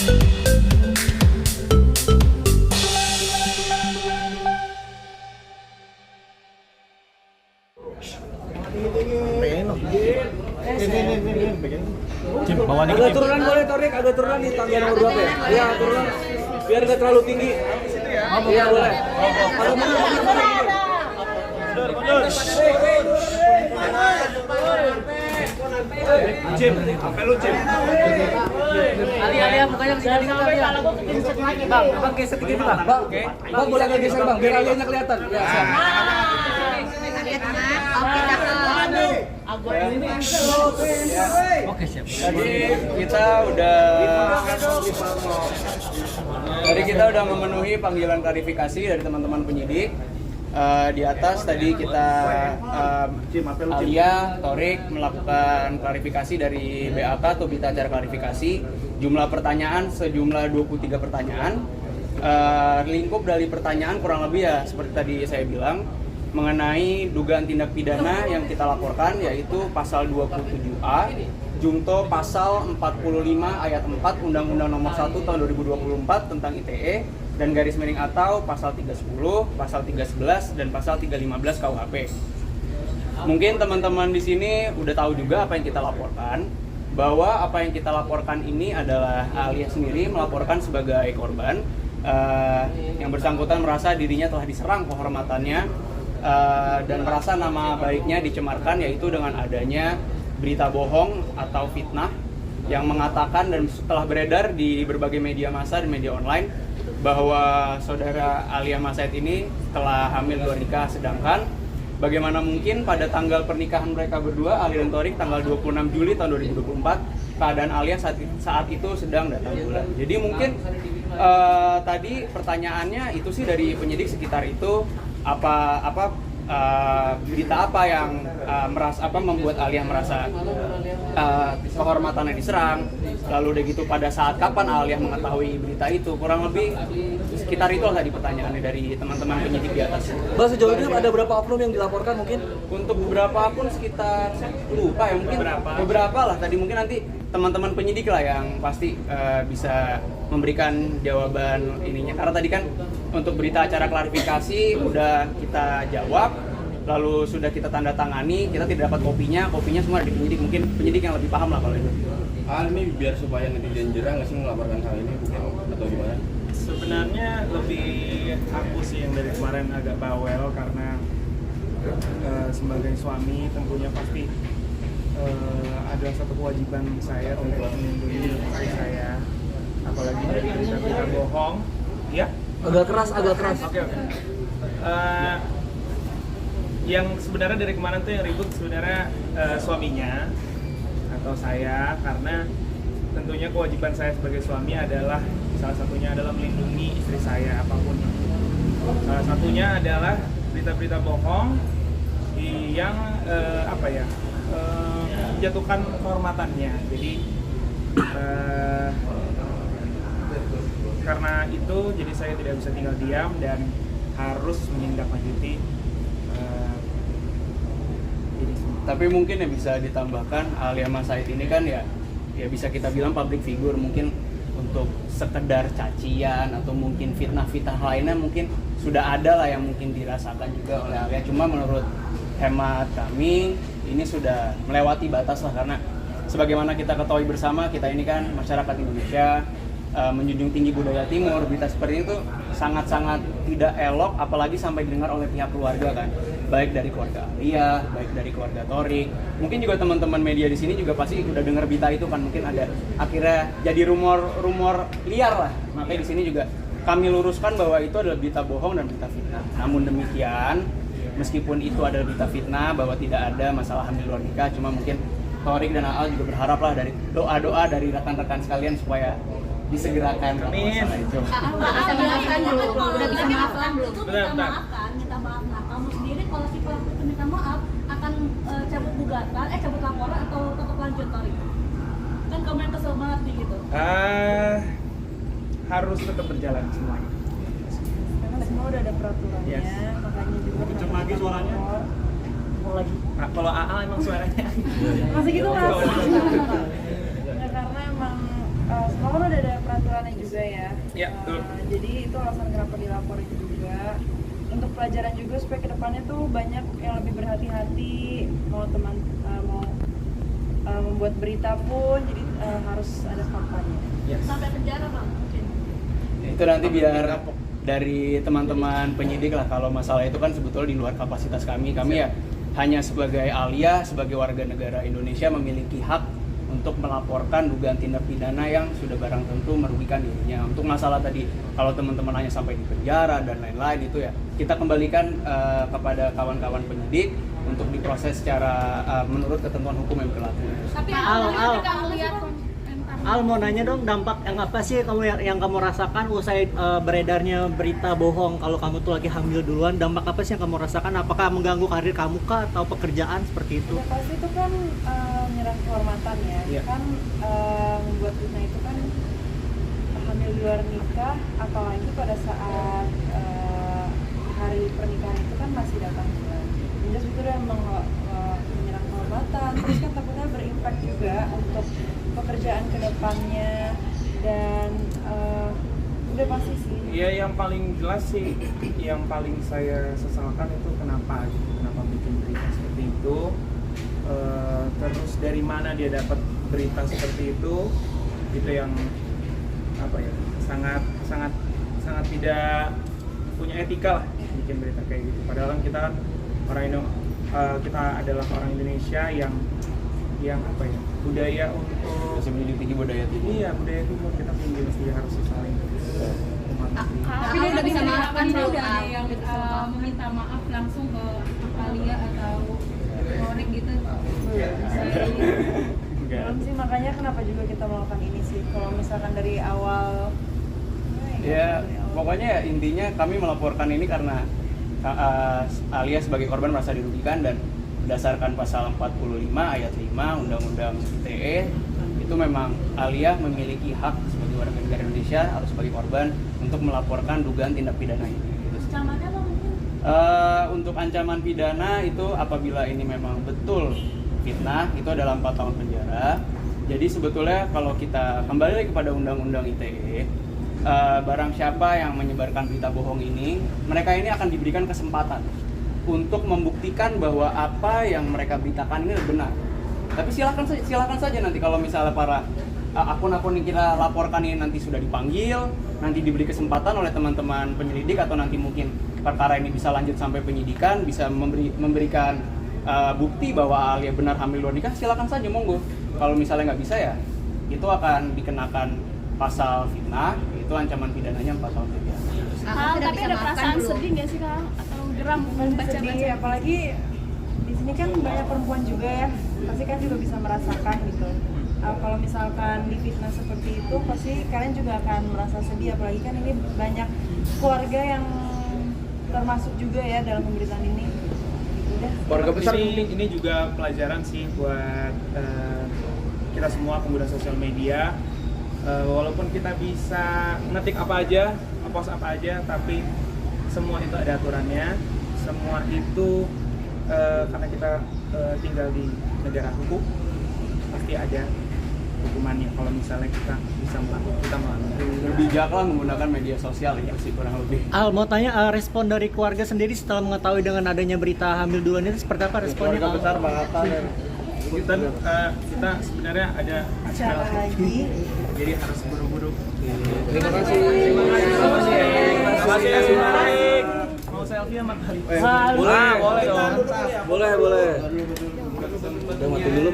Cim, bawa nih. Agak turunan boleh, Torik, agak turunan di tangga nomor 2 ya. Iya, turunan. Biar nggak terlalu tinggi. Iya, boleh. Agak mundur. Cim, apa lu Cim? Ali, mukanya bisa dikit lagi. Bang, geser dikit Bang. Bang, boleh agak geser Bang, biar aliannya kelihatan. Ya, siap. Oke, siap. Tadi kita udah memenuhi panggilan klarifikasi dari teman-teman penyidik. Di atas tadi kita Alia, Torik melakukan klarifikasi dari BAK atau berita acara klarifikasi. Jumlah pertanyaan sejumlah 23 pertanyaan. Lingkup dari pertanyaan kurang lebih ya seperti tadi saya bilang mengenai dugaan tindak pidana yang kita laporkan, yaitu pasal 27A Junto pasal 45 ayat 4 Undang-Undang Nomor 1 Tahun 2024 tentang ITE dan garis miring atau pasal 310, pasal 311 dan pasal 315 KUHP. Mungkin teman-teman di sini udah tahu juga apa yang kita laporkan, bahwa apa yang kita laporkan ini adalah Alia sendiri melaporkan sebagai korban yang bersangkutan merasa dirinya telah diserang kehormatannya dan merasa nama baiknya dicemarkan, yaitu dengan adanya berita bohong atau fitnah yang mengatakan dan setelah beredar di berbagai media massa dan media online bahwa saudara Alia Mas Said ini telah hamil luar nikah, sedangkan bagaimana mungkin pada tanggal pernikahan mereka berdua, Alia dan Torik, tanggal 26 Juli tahun 2024, keadaan Alia saat itu sedang datang bulan. Jadi mungkin tadi pertanyaannya itu sih dari penyidik sekitar itu, berita apa yang membuat Alia merasa kehormatannya diserang, lalu udah gitu pada saat kapan Alia mengetahui berita itu, kurang lebih sekitar itu tadi pertanyaannya dari teman-teman penyidik di atas. Bang, sejauh ini ada berapa oknum yang dilaporkan mungkin? Untuk beberapa akun sekitar, saya lupa ya, mungkin beberapa lah tadi, mungkin nanti teman-teman penyidik lah yang pasti bisa memberikan jawaban ininya, karena tadi kan untuk berita acara klarifikasi udah kita jawab, lalu sudah kita tanda tangani, kita tidak dapat kopinya semua ada di penyidik, mungkin penyidik yang lebih paham lah kalau itu. Hal ini biar supaya netizen jerah nggak sih melaporkan hal ini atau gimana? Sebenarnya lebih aku sih yang dari kemarin agak bawel karena sebagai suami tentunya pasti ada satu kewajiban saya untuk melindungi istri saya, apalagi dari berita bohong. Ya? Agak keras. Oke. Yang sebenarnya dari kemarin tuh yang ribut sebenarnya suaminya atau saya, karena tentunya kewajiban saya sebagai suami adalah salah satunya adalah melindungi istri saya apapun. Salah satunya adalah berita-berita bohong yang menjatuhkan kehormatannya. Jadi karena itu jadi saya tidak bisa tinggal diam dan harus menindaklanjuti ini. Tapi mungkin yang bisa ditambahkan, Alia Mas Said ini kan ya bisa kita bilang public figure, mungkin untuk sekedar cacian atau mungkin fitnah-fitnah lainnya mungkin sudah ada lah yang mungkin dirasakan juga oleh Alia. Cuma menurut hemat kami ini sudah melewati batas lah, karena sebagaimana kita ketahui bersama, kita ini kan masyarakat Indonesia menjunjung tinggi budaya timur. Berita seperti itu sangat-sangat tidak elok, apalagi sampai didengar oleh pihak keluarga kan, baik dari keluarga Alia, baik dari keluarga Torik. Mungkin juga teman-teman media di sini juga pasti udah dengar berita itu kan, mungkin ada akhirnya jadi rumor liar lah. Makanya di sini juga kami luruskan bahwa itu adalah berita bohong dan berita fitnah. Namun demikian, meskipun itu adalah berita fitnah bahwa tidak ada masalah hamil luar nikah, cuma mungkin Torik dan Aal juga berharap lah dari doa-doa dari rekan-rekan sekalian supaya disegerakan masalah itu. Udah bisa maafkan belum? Itu minta maaf kan, minta maaf. Nah, kamu sendiri kalau si pelaku itu minta maaf akan cabut gugatan, cabut laporan atau tetap lanjut Torik? Kan kamu yang kesel banget nih gitu. Harus tetap berjalan semuanya. Karena semua udah ada peraturannya, Yes. makanya juga Kenceng lagi suaranya. mau lagi. Nah, kalau AA emang suaranya. Masih gitu mas? Nah, karena emang semua kan udah ada peraturan anak juga ya. Iya, betul. Jadi itu alasan kenapa dilaporin juga. Untuk pelajaran juga supaya kedepannya tuh banyak yang lebih berhati-hati. Mau membuat berita pun, jadi harus ada faktanya. Yes. Sampai penjara bang mungkin. Itu nanti biar dari teman-teman penyidik lah, kalau masalah itu kan sebetulnya di luar kapasitas kami ya hanya sebagai Alia, sebagai warga negara Indonesia memiliki hak untuk melaporkan dugaan tindak pidana yang sudah barang tentu merugikan dirinya. Untuk masalah tadi, kalau teman-teman hanya sampai di penjara dan lain-lain itu ya kita kembalikan kepada kawan-kawan penyidik untuk diproses secara menurut ketentuan hukum yang berlaku. Tapi Al mau nanya dong, dampak yang apa sih yang kamu rasakan usai beredarnya berita bohong kalau kamu tuh lagi hamil duluan? Dampak apa sih yang kamu rasakan? Apakah mengganggu karir kamu kah atau pekerjaan seperti itu? Ya pasti itu kan menyerang kehormatan ya. Iya. Kan membuat fitnah itu kan hamil di luar nikah, apalagi pada saat hari pernikahan itu kan masih datang bulan. Jelas itu udah menyerang kehormatan. Terus kan takutnya berimpact juga untuk pekerjaan kedepannya dan udah pasti sih. Iya, yang paling jelas sih, yang paling saya sesalkan itu kenapa bikin berita seperti itu. Terus dari mana dia dapat berita seperti itu yang apa ya, sangat tidak punya etika lah bikin berita kayak gitu. Padahal kita kan kita adalah orang Indonesia yang apa ya, budaya untuk Masih menjadi tinggi budaya timur. iya budaya timur kita tinggi, mesti harus saling Tapi dia udah bisa maafkan, udah ada yang meminta maaf langsung ke Alia atau Morik gitu. Belum sih, makanya kenapa juga kita melakukan ini sih. Kalau misalkan dari awal Ya, pokoknya intinya kami melaporkan ini karena Alia sebagai korban merasa dirugikan, dan berdasarkan pasal 45 ayat 5 Undang-Undang ITE itu memang Alia memiliki hak sebagai warga negara Indonesia harus sebagai korban untuk melaporkan dugaan tindak pidana ini. ancamannya apa mungkin? Untuk ancaman pidana itu apabila ini memang betul fitnah itu adalah 4 tahun penjara. Jadi sebetulnya kalau kita kembali lagi kepada Undang-Undang ITE, barang siapa yang menyebarkan berita bohong ini, mereka ini akan diberikan kesempatan untuk membuktikan bahwa apa yang mereka beritakan ini benar. Tapi silakan saja nanti kalau misalnya para akun-akun yang kita laporkan ini nanti sudah dipanggil, nanti diberi kesempatan oleh teman-teman penyelidik atau nanti mungkin perkara ini bisa lanjut sampai penyidikan, bisa memberikan bukti bahwa Alia benar hamil luar nikah, silakan saja, monggo. Kalau misalnya nggak bisa ya, itu akan dikenakan pasal fitnah, itu ancaman pidananya 4 tahun penjara. Tapi ada perasaan sedih nggak sih Kak? Atau geram membaca sedih, apalagi di sini kan banyak perempuan juga ya, pasti kan juga bisa merasakan gitu. Kalau misalkan difitnah seperti itu, pasti kalian juga akan merasa sedih, apalagi kan ini banyak keluarga yang termasuk juga ya dalam pemberitaan ini. Udah. Keluarga besar ini juga pelajaran sih buat kita semua pengguna sosial media. Walaupun kita bisa ngetik apa aja, post apa aja, tapi semua itu ada aturannya. Semua itu karena kita tinggal di negara hukum, pasti ada hukumannya kalau misalnya kita bisa melakukan. Berbijaklah menggunakan media sosial ya sih kurang lebih. Al mau tanya respon dari keluarga sendiri setelah mengetahui dengan adanya berita hamil duluan itu seperti apa responnya? Keluarga besar Bang Atta dan Kita sebenarnya ada Acara lagi. jadi harus buru-buru. terima kasih. Terima kasih. Mau selfie sama kali? Boleh dong. Boleh. Udah mati dulu.